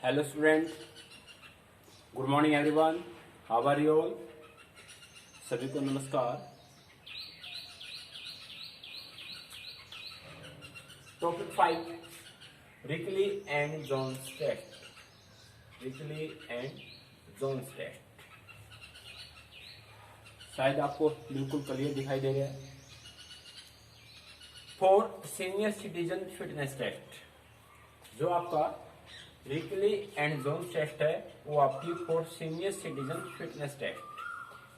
Hello student, good morning everyone. How are you all? सभी को नमस्कार. Topic 5 Rickley and Jones test. Rickley and Jones test. शायद आपको बिल्कुल क्लियर दिखाई दे रहा है. For senior citizen fitness test, जो आपका रिकली एंड जोन्स टेस्ट है वो आपकी for senior citizen fitness test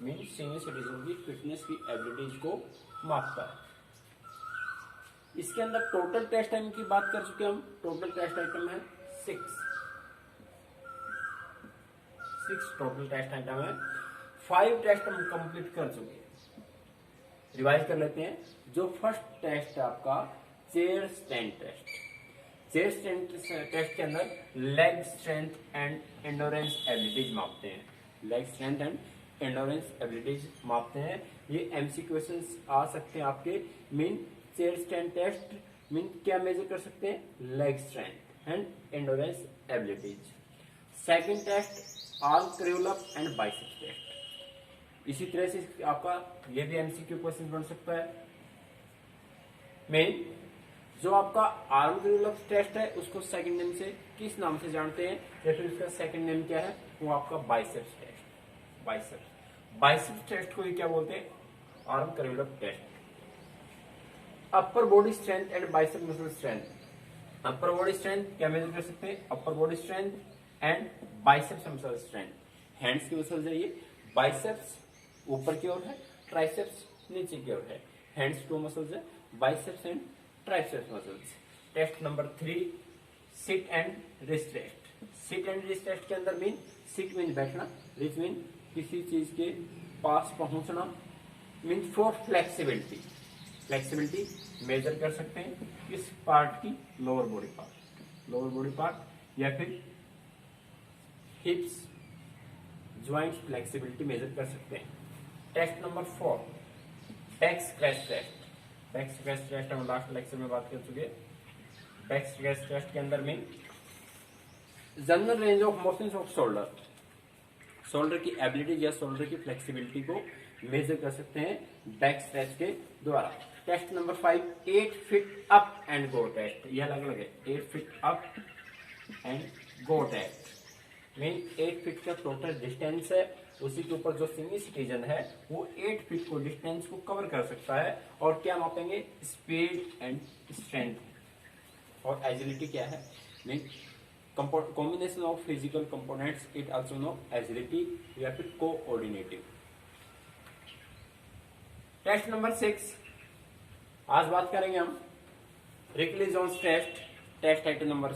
mean senior citizen की फिटनेस की एबिलिटीज को मापता है. इसके अंदर टोटल टेस्ट टाइम की बात कर चुके हम. टोटल टेस्ट आइटम है 6 टोटल टेस्ट आइटम है. 5 टेस्ट हम कंप्लीट कर चुके हैं. रिवाइज कर लेते हैं. जो फर्स्ट टेस्ट है आपका chair stand test. Chair stand test के अंदर leg strength and endurance abilities मापते हैं. Leg strength and endurance abilities मापते हैं. ये एमसी क्वेश्चंस आ सकते हैं आपके. Mean chair stand test mean क्या मेजर कर सकते हैं? Leg strength and endurance abilities. Second test arm curl up and biceps test. इसी तरह से आपका ये भी एमसीक्यू क्वेश्चन बन सकता है. मेन जो आपका आर्म कर्ल अप टेस्ट है उसको सेकंड नेम से किस नाम से जानते हैं, या फिर उसका सेकंड नेम क्या है? वो आपका बाइसेप्स टेस्ट. बाइसेप्स टेस्ट को ही क्या बोलते हैं? Arm curl up test. Upper body strength and bicep muscle strength. Upper body strength क्या मेजर कर सकते हैं? Upper body strength and biceps muscle strength. Hands की मसल है ये. बाइसेप्स ऊपर की ओर है, ट्राइसेप्स नीचे की ओर है. हैंड्स 2 मसल्स है, biceps and triceps muscles. Test number 3 sit and wrist test. Sit and wrist test के अंदर मीन सिट मीन बैठना, रिस्ट मीन किसी चीज के पास पहुंचना, mean for flexibility. Flexibility measure कर सकते हैं किस पार्ट की? लोअर बॉडी पार्ट या फिर हिप्स ज्वाइंट फ्लेक्सिबिलिटी मेजर कर सकते हैं. Test number 4 back scratch test. Back scratch test हम लास्ट लेक्चर में बात कर चुके हैं. बैक स्क्वैट टेस्ट के अंदर में general range of motions of shoulder की एबिलिटी या शोल्डर की फ्लेक्सिबिलिटी को मेजर कर सकते हैं बैक स्ट्रेच के द्वारा. Test number 5 8 feet up and go test. यह अलग अलग है. 8 feet up and go test mean 8 feet का टोटल डिस्टेंस है, उसी के ऊपर जो सीनियर सिटीजन है वो 8 फीट को डिस्टेंस को कवर कर सकता है. और क्या मापेंगे? Speed and strength. और एजिलिटी क्या है? Mean combination of physical components. It also know agility या फिर कोऑर्डिनेटिव. टेस्ट नंबर 6 आज बात करेंगे हम Rikli Jones test. Test item number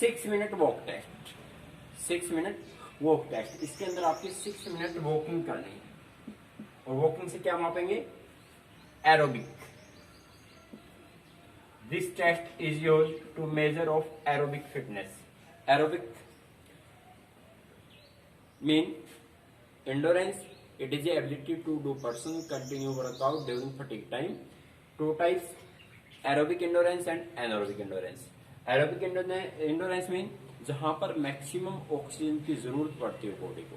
6 minute walk test. 6 minute walk test. इसके अंदर आपकी 6 मिनट वॉकिंग करनी है. और वॉकिंग से क्या मापेंगे? Aerobic. This test is used to measure of aerobic fitness. Aerobic mean endurance. It is the ability to do person continue workout during fatigue time. 2 types: aerobic endurance and anaerobic endurance. Aerobic endurance mean जहां पर maximum oxygen की जरूरत पड़ती है body को.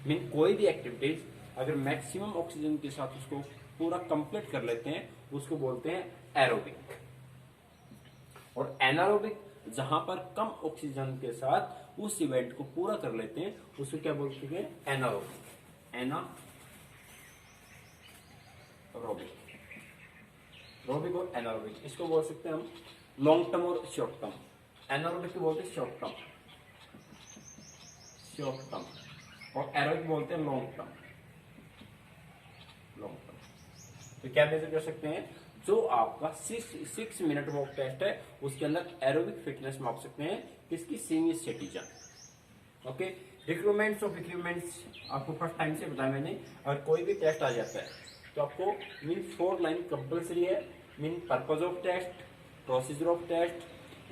Mean कोई भी activities अगर मैक्सिमम ऑक्सीजन के साथ उसको पूरा कंप्लीट कर लेते हैं उसको बोलते हैं एरोबिक. और एनारोबिक जहां पर कम ऑक्सीजन के साथ उस इवेंट को पूरा कर लेते हैं उसको क्या बोलते हैं? एनारोबिक. रोबिक और एनारोबिक इसको बोल सकते हैं हम लॉन्ग टर्म और शॉर्ट टर्म. एनारोबिक को बोलते हैं शॉर्ट टर्म और एरोबिक बोलते हैं लॉन्ग टर्म. तो क्या मेजर कर सकते हैं? जो आपका 6 मिनट वॉक टेस्ट है उसके अंदर एरोबिक फिटनेस माप सकते हैं किसकी? Senior citizen. Okay. Recruitments of equipments आपको फर्स्ट टाइम से बताया मैंने. अगर कोई भी टेस्ट आ जाता है तो आपको मीन 4 लाइन कंपल्सरी है. Mean purpose of test, procedure of test,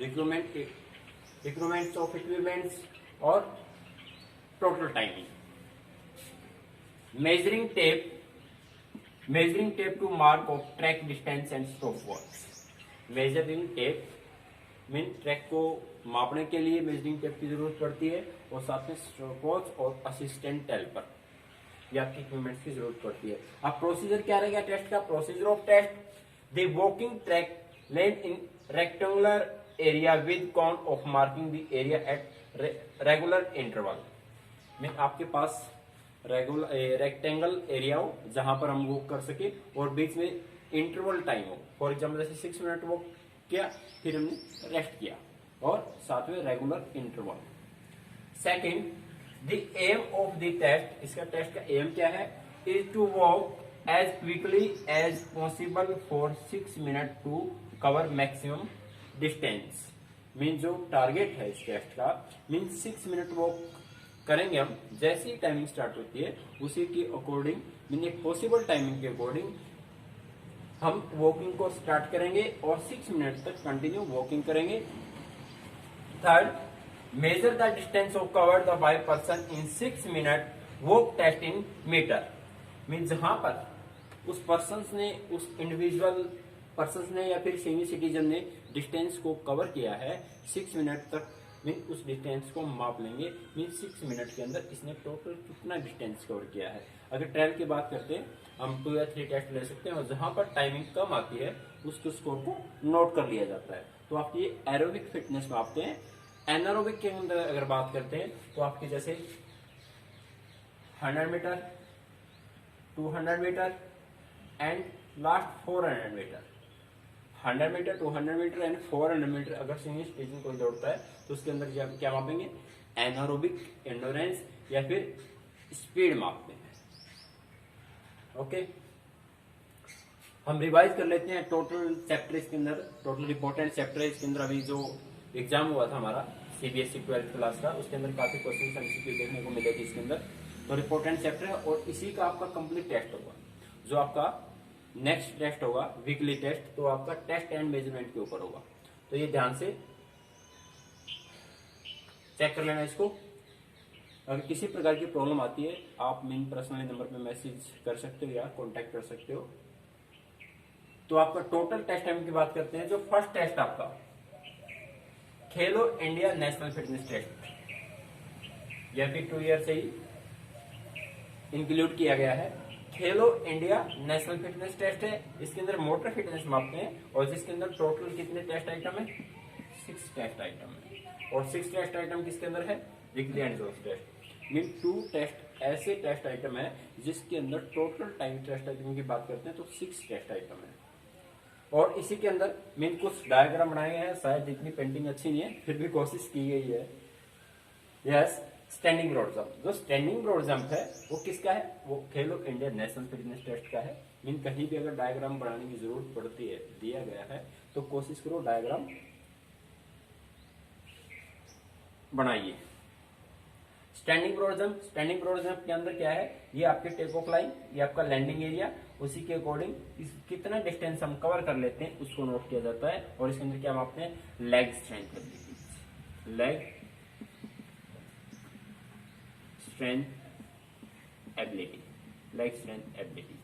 recruitments of equipments और total timing. Measuring tape to mark of track distance and stop watch. Measuring tape mean track को मापने के लिए मेजरिंग टेप की जरूरत पड़ती है, और साथ में स्टॉपवॉच और असिस्टेंट कैलिपर, ये आपकी इक्विपमेंट्स की जरूरत पड़ती है। अब प्रोसीजर क्या रहेगा टेस्ट का? Procedure of test: the walking track lane in rectangular area with count of marking the area at regular interval. Mean आपके पास रेक्टेंगल एरिया हो जहां पर हम वॉक कर सके, और बीच में इंटरवल टाइम हो। फॉर एग्जाम्पल जैसे 6 मिनट वॉक किया, फिर हमने रेस्ट किया, और साथ में regular interval. Second, the aim of the test, इसका टेस्ट का एम क्या है? Is to walk as quickly as possible for 6 minute to cover maximum distance. Mean जो टारगेट है इस टेस्ट का, मीन 6 मिनट वॉक करेंगे हम, जैसी ही टाइमिंग स्टार्ट होती है उसी के अकॉर्डिंग, मीन एक पॉसिबल टाइमिंग के अकॉर्डिंग हम वॉकिंग को स्टार्ट करेंगे और 6 मिनट तक कंटिन्यू वॉकिंग करेंगे। Third, measure the distance of covered by person in 6 minute walk test in meter. Mean जहां पर उस पर्सन ने, उस इंडिविजुअल पर्सन ने या फिर सीनियर सिटीजन ने डिस्टेंस को कवर किया है 6 मिनट तक, मीन उस डिस्टेंस को माप लेंगे। मीन 6 मिनट के अंदर इसने टोटल कितना डिस्टेंस कवर किया है। अगर ट्रेल की बात करते हैं, हम 2 या 3 टेस्ट ले सकते हैं, और जहां पर टाइमिंग कम आती है उसके स्कोर को नोट कर लिया जाता है। तो आपकी ये एरोबिक फिटनेस मापते हैं। एनारोबिक के अंदर अगर बात करते हैं तो आपकी जैसे 100 meter, 200 meter and last 400 meter. 100 meter, 200 meter and 400 meter अगर सीनियर सिटीजन कोई दौड़ता है तो उसके अंदर क्या मापेंगे? एनारोबिक एंडोरेंस या फिर स्पीड मापते हैं। ओके, हम रिवाइज कर लेते हैं टोटल चैप्टर इसके अंदर, टोटल इंपॉर्टेंट चैप्टर है इसके अंदर। अभी जो एग्जाम हुआ था हमारा सीबीएसई 12th क्लास का, उसके अंदर काफी क्वेश्चन एमसीक्यू देखने को मिले थे इसके अंदर। तो इंपॉर्टेंट चैप्टर है, और इसी का आपका कंप्लीट टेस्ट होगा। जो आपका नेक्स्ट टेस्ट होगा वीकली टेस्ट, तो आपका टेस्ट एंड मेजरमेंट के ऊपर होगा। तो ये ध्यान से चेक कर लेना इसको। अगर किसी प्रकार की प्रॉब्लम आती है, आप मेन पर्सनली नंबर पे मैसेज कर सकते हो या कांटेक्ट कर सकते हो। तो आपका टोटल टेस्ट टाइम की बात करते हैं। जो फर्स्ट टेस्ट आपका खेलो इंडिया नेशनल फिटनेस टेस्ट, यह भी 2 ईयर से ही इंक्लूड किया गया है। Khelo India national fitness test है, इसके अंदर मोटर फिटनेस मापते हैं, और जिसके अंदर टोटल कितने टेस्ट आइटम है? 6 टेस्ट आइटम है। और 6 टेस्ट आइटम किसके अंदर है? Rikli and Jones test. Mean 2 test ऐसे टेस्ट आइटम है जिसके अंदर टोटल टाइम टेस्ट आइटम की बात करते हैं तो 6 टेस्ट आइटम है। और इसी के अंदर मीन कुछ डायग्राम बनाए हैं, शायद इतनी पेंटिंग अच्छी नहीं है, फिर भी कोशिश की गई है। Yes, standing broad jump. जो स्टैंडिंग ब्रॉड जंप है वो किसका है? वो खेलो इंडिया नेशनल फिटनेस टेस्ट का है। मीन कहीं भी अगर डायग्राम बनाने की जरूरत पड़ती है, दिया गया है, तो कोशिश करो डायग्राम बनाइए। Standing broad jump, standing broad jump के अंदर क्या है? ये आपके टेक ऑफ लाइन, ये आपका लैंडिंग एरिया, उसी के अकॉर्डिंग कितना डिस्टेंस हम कवर कर लेते हैं उसको नोट किया जाता है। और इसके अंदर क्या मापते हैं? Leg strength ability, leg strength ability, leg strength ability.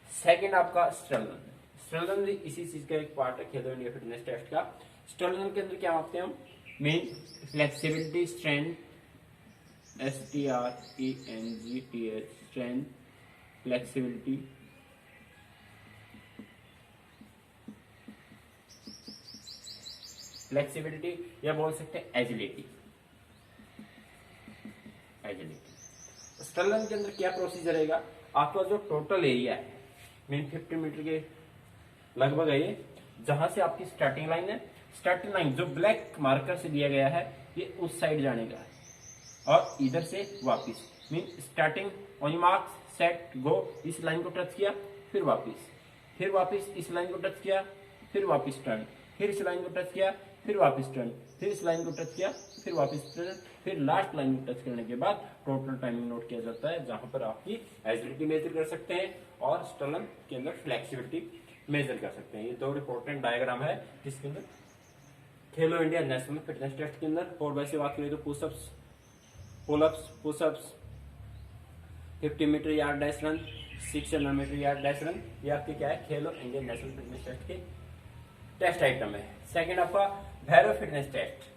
Second आपका स्ट्रगल। स्ट्रगल भी इसी चीज का एक पार्ट है खेलो इंडिया फिटनेस टेस्ट का। स्ट्रगल के अंदर क्या मापते हैं हम? Mean flexibility strength, STRENGTH, strength, flexibility, flexibility या बोल सकते हैं एजिलिटी, एजिलिटी। स्ट्रगल के अंदर क्या प्रोसीजर रहेगा? आपका जो टोटल एरिया है मीन 50 मीटर के लगभग है, ये जहां से आपकी स्टार्टिंग लाइन है, स्टार्टिंग लाइन जो ब्लैक मार्कर से दिया गया है ये उस साइड जाने का है, और इधर से वापिस। Mean starting on marks set go, इस लाइन को टच किया, फिर वापिस इस लाइन को टच किया, फिर वापिस टर्न, फिर इस लाइन को टच किया, फिर वापिस टर्न, फिर इस लाइन को टच किया, फिर वापिस टर्न, फिर लास्ट लाइन को टच करने के बाद टोटल टाइमिंग नोट किया जाता है, जहां पर आपकी एजिलिटी मेजर कर सकते हैं और स्टर्न के अंदर फ्लेक्सिबिलिटी मेजर कर सकते हैं। ये 2 इंपॉर्टेंट डायग्राम है जिसके अंदर खेलो इंडिया नेशनल फिटनेस टेस्ट के अंदर। और वैसे बात करें तो pushups, pullups, pushups, 50 meter yard dash run, 600 meter yard dash run, ये आपके क्या है? Khelo India national fitness test के टेस्ट आइटम है। सेकंड आपका Barrow fitness test,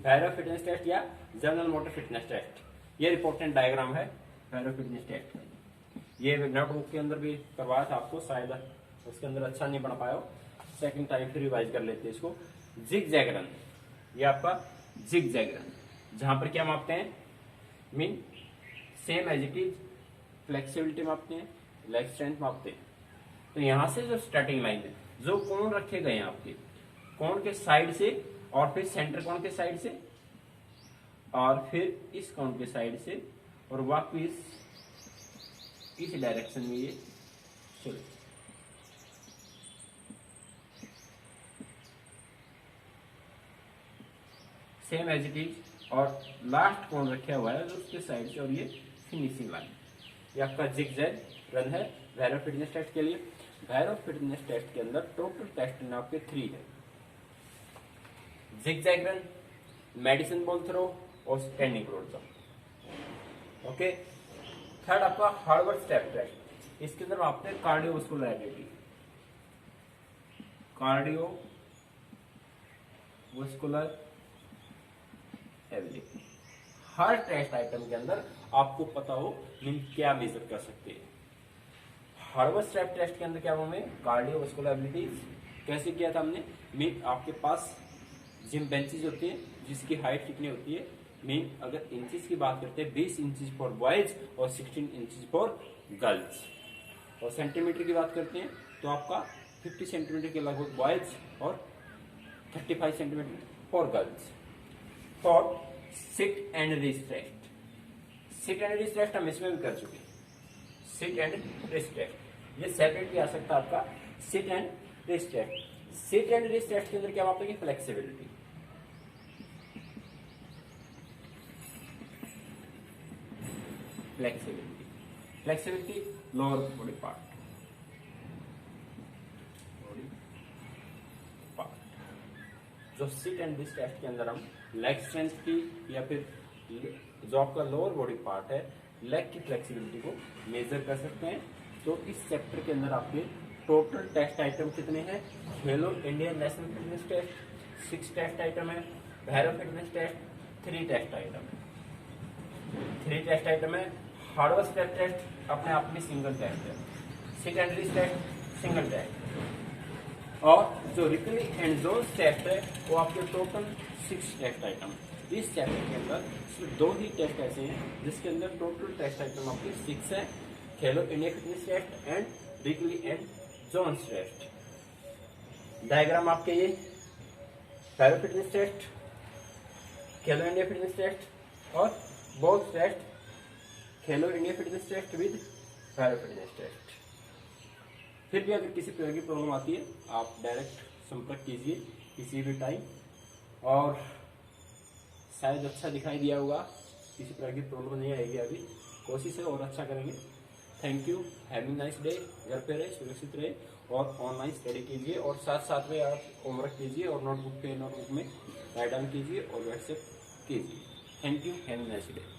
Barrow fitness test या जनरल मोटर फिटनेस टेस्ट। ये रिपोर्टेड डायग्राम है भैरव फिटनेस टेस्ट का। ये नोटबुक के अंदर भी करवाया था आपको, शायद उसके अंदर अच्छा नहीं बना पाया, सेकंड टाइम फिर रिवाइज कर लेते हैं इसको। जिग जैग रन, ये आपका जिग जैग रन, जहां पर क्या मापते हैं, mean same as it is, flexibility मापते हैं, लेग स्ट्रेंथ मापते हैं। तो यहां से जो स्टार्टिंग लाइन है, जो कोण रखे गए हैं आपके, कोण के साइड से और फिर सेंटर कोण के साइड से और फिर इस कोण के साइड से और वापिस इस डायरेक्शन में ये चले। सेम एज इट इज, और लास्ट कोण रखा हुआ है जो उसके साइड से, और ये फिनिशिंग लाइन। ये आपका जिगजैग रन है भैरव फिटनेस टेस्ट के लिए। भैरव फिटनेस टेस्ट के अंदर टोटल टेस्ट आपके 3 है, zigzag run, medicine ball throw और standing road jump. Okay, third आपका हार्डवर्क स्टेप टेस्ट। इसके अंदर आपने कार्डियोवास्कुलर एबिलिटी, कार्डियोवास्कुलर एबिलिटी। हर टेस्ट आइटम के अंदर आपको पता हो मीन क्या मेजर कर सकते हैं। हार्डवर्क स्टेप टेस्ट के अंदर क्या हुआ, कार्डियोवास्कुलर एबिलिटी कैसे किया था हमने, मीन आपके पास जिम बेंचेज होती है जिसकी हाइट कितनी होती है, मीन अगर इंचेस की बात करते हैं 20 इंचेस फॉर बॉयज और 16 इंचेस फॉर गर्ल्स, और सेंटीमीटर की बात करते हैं तो आपका 50 सेंटीमीटर के लगभग बॉयज और 35 centimeter for girls. For sit and wrist test, sit and wrist test हम इसमें भी कर चुके हैं। सिट एंड रिस्ट टेस्ट ये सेपरेट भी आ सकता है आपका, sit and wrist test. Sit and wrist test के अंदर क्या मापेंगे, flexibility, flexibility, flexibility lower body part, body part. जो सिट एंड रिस्ट टेस्ट के अंदर हम लेग स्ट्रेंथ की या फिर जो आपका लोअर बॉडी पार्ट है, लेग की फ्लेक्सिबिलिटी को मेजर कर सकते हैं। तो इस चैप्टर के अंदर आपके टोटल टेस्ट आइटम कितने हैं, Khelo India national fitness test 6 test item है, Bhairav fitness test 3 test item है, 3 टेस्ट आइटम है। हार्डवर्क स्टेप टेस्ट अपने आप में सिंगल टेस्ट है, sit and wrist test single test, और जो रिकली एंड जोन्स टेस्ट है वो आपके टोटल 6 टेस्ट आइटम। इस चैप्टर के अंदर सिर्फ 2 ही टेस्ट ऐसे हैं जिसके अंदर टोटल टेस्ट आइटम आपके 6 है, Khelo India fitness test and Rikli and Jones test. Diagram आपके ये Barrow fitness test, Khelo India fitness test और both test, Khelo India fitness test with Barrow fitness test. फिर भी अगर किसी प्रकार की प्रॉब्लम आती है आप डायरेक्ट संपर्क कीजिए किसी भी टाइम, और शायद अच्छा दिखाई दिया होगा, किसी प्रकार की प्रॉब्लम नहीं आएगी, अभी कोशिश है और अच्छा करेंगे। Thank you, having nice day. घर पे रहे, सुरक्षित रहे और ऑनलाइन स्टडी कीजिए, और साथ साथ में आप होमवर्क कीजिए और नोटबुक में राइट डाउन कीजिए और व्हाट्सएप कीजिए। Thank you, having nice day.